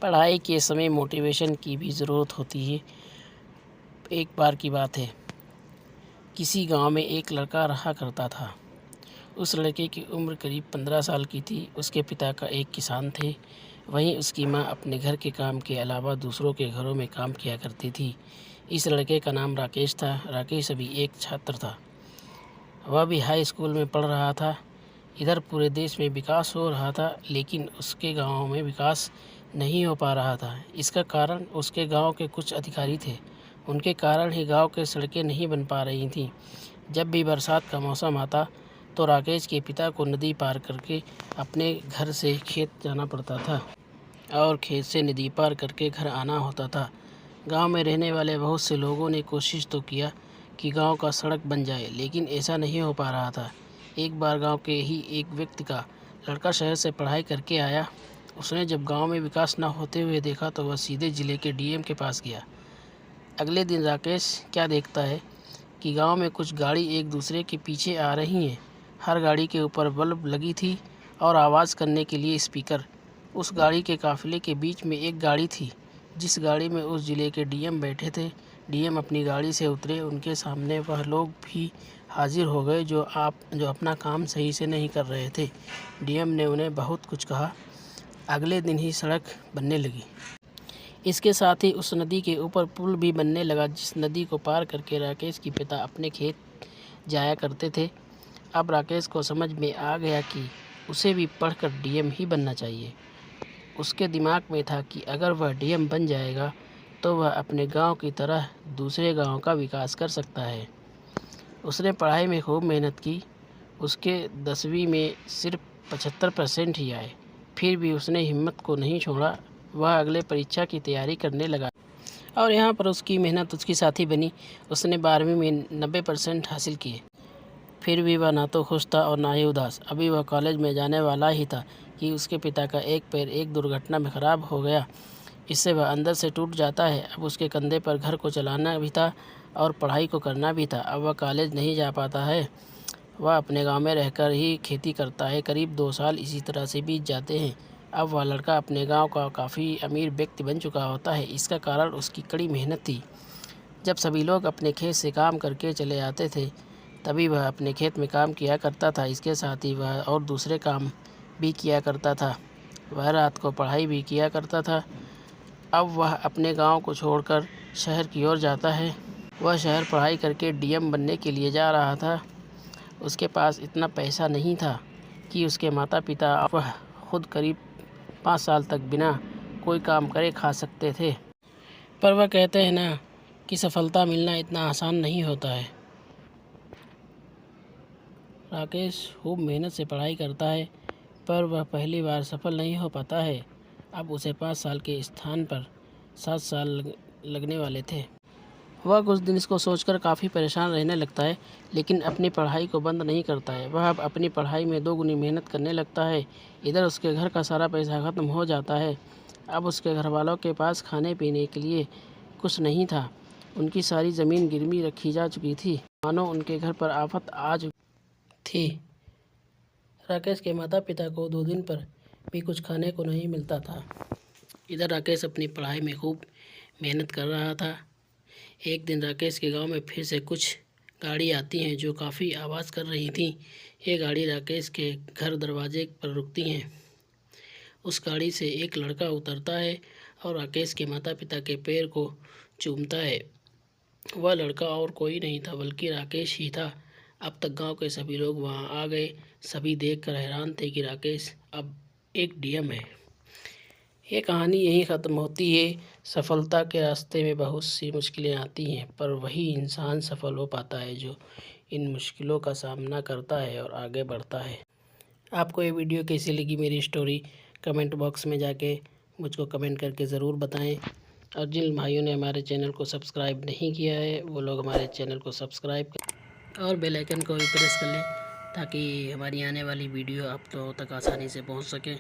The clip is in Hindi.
पढ़ाई के समय मोटिवेशन की भी ज़रूरत होती है। एक बार की बात है, किसी गांव में एक लड़का रहा करता था। उस लड़के की उम्र करीब 15 साल की थी। उसके पिता का एक किसान थे। वहीं उसकी मां अपने घर के काम के अलावा दूसरों के घरों में काम किया करती थी। इस लड़के का नाम राकेश था। राकेश अभी एक छात्र था। वह भी हाई स्कूल में पढ़ रहा था। इधर पूरे देश में विकास हो रहा था, लेकिन उसके गांव में विकास नहीं हो पा रहा था। इसका कारण उसके गांव के कुछ अधिकारी थे। उनके कारण ही गांव के सड़कें नहीं बन पा रही थीं। जब भी बरसात का मौसम आता तो राकेश के पिता को नदी पार करके अपने घर से खेत जाना पड़ता था और खेत से नदी पार करके घर आना होता था। गांव में रहने वाले बहुत से लोगों ने कोशिश तो किया कि गांव का सड़क बन जाए, लेकिन ऐसा नहीं हो पा रहा था। एक बार गांव के ही एक व्यक्ति का लड़का शहर से पढ़ाई करके आया। उसने जब गांव में विकास न होते हुए देखा तो वह सीधे ज़िले के डीएम के पास गया। अगले दिन राकेश क्या देखता है कि गांव में कुछ गाड़ी एक दूसरे के पीछे आ रही हैं। हर गाड़ी के ऊपर बल्ब लगी थी और आवाज़ करने के लिए स्पीकर। उस गाड़ी के काफ़िले के बीच में एक गाड़ी थी, जिस गाड़ी में उस ज़िले के डीएम बैठे थे। डीएम अपनी गाड़ी से उतरे। उनके सामने वह लोग भी हाजिर हो गए जो अपना काम सही से नहीं कर रहे थे। डीएम ने उन्हें बहुत कुछ कहा। अगले दिन ही सड़क बनने लगी। इसके साथ ही उस नदी के ऊपर पुल भी बनने लगा, जिस नदी को पार करके राकेश के पिता अपने खेत जाया करते थे। अब राकेश को समझ में आ गया कि उसे भी पढ़कर डीएम ही बनना चाहिए। उसके दिमाग में था कि अगर वह डीएम बन जाएगा तो वह अपने गांव की तरह दूसरे गांव का विकास कर सकता है। उसने पढ़ाई में खूब मेहनत की। उसके 10वीं में सिर्फ 75% ही आए। फिर भी उसने हिम्मत को नहीं छोड़ा। वह अगले परीक्षा की तैयारी करने लगा और यहाँ पर उसकी मेहनत उसकी साथी बनी। उसने 12वीं में 90% हासिल किए। फिर भी वह ना तो खुश था और ना ही उदास। अभी वह कॉलेज में जाने वाला ही था कि उसके पिता का एक पैर एक दुर्घटना में ख़राब हो गया। इससे वह अंदर से टूट जाता है। अब उसके कंधे पर घर को चलाना भी था और पढ़ाई को करना भी था। अब वह कॉलेज नहीं जा पाता है। वह अपने गांव में रहकर ही खेती करता है। करीब 2 साल इसी तरह से बीत जाते हैं। अब वह लड़का अपने गांव का काफ़ी अमीर व्यक्ति बन चुका होता है। इसका कारण उसकी कड़ी मेहनत थी। जब सभी लोग अपने खेत से काम करके चले आते थे, तभी वह अपने खेत में काम किया करता था। इसके साथ ही वह और दूसरे काम भी किया करता था। वह रात को पढ़ाई भी किया करता था। अब वह अपने गांव को छोड़कर शहर की ओर जाता है। वह शहर पढ़ाई करके डीएम बनने के लिए जा रहा था। उसके पास इतना पैसा नहीं था कि उसके माता पिता वह खुद करीब 5 साल तक बिना कोई काम करे खा सकते थे। पर वह कहते हैं ना कि सफलता मिलना इतना आसान नहीं होता है। राकेश खूब मेहनत से पढ़ाई करता है, पर वह पहली बार सफल नहीं हो पाता है। अब उसे 5 साल के स्थान पर 7 साल लगने वाले थे। वह कुछ दिन इसको सोचकर काफ़ी परेशान रहने लगता है, लेकिन अपनी पढ़ाई को बंद नहीं करता है। वह अब अपनी पढ़ाई में 2 गुनी मेहनत करने लगता है। इधर उसके घर का सारा पैसा ख़त्म हो जाता है। अब उसके घर वालों के पास खाने पीने के लिए कुछ नहीं था। उनकी सारी ज़मीन गिरवी रखी जा चुकी थी, मानो उनके घर पर आफत आ चुकी थी। राकेश के माता पिता को 2 दिन पर भी कुछ खाने को नहीं मिलता था। इधर राकेश अपनी पढ़ाई में खूब मेहनत कर रहा था। एक दिन राकेश के गांव में फिर से कुछ गाड़ी आती हैं जो काफ़ी आवाज़ कर रही थीं। ये गाड़ी राकेश के घर दरवाजे पर रुकती हैं। उस गाड़ी से एक लड़का उतरता है और राकेश के माता पिता के पैर को चूमता है। वह लड़का और कोई नहीं था बल्कि राकेश ही था। अब तक गांव के सभी लोग वहां आ गए। सभी देखकर हैरान थे कि राकेश अब एक डीएम है। ये कहानी यहीं ख़त्म होती है। सफलता के रास्ते में बहुत सी मुश्किलें आती हैं, पर वही इंसान सफल हो पाता है जो इन मुश्किलों का सामना करता है और आगे बढ़ता है। आपको ये वीडियो कैसी लगी, मेरी स्टोरी, कमेंट बॉक्स में जाके मुझको कमेंट करके ज़रूर बताएं। और जिन भाइयों ने हमारे चैनल को सब्सक्राइब नहीं किया है वो लोग हमारे चैनल को सब्सक्राइब करें और बेल आइकन को भी प्रेस कर लें, ताकि हमारी आने वाली वीडियो आप लोगों तक आसानी से पहुंच सके।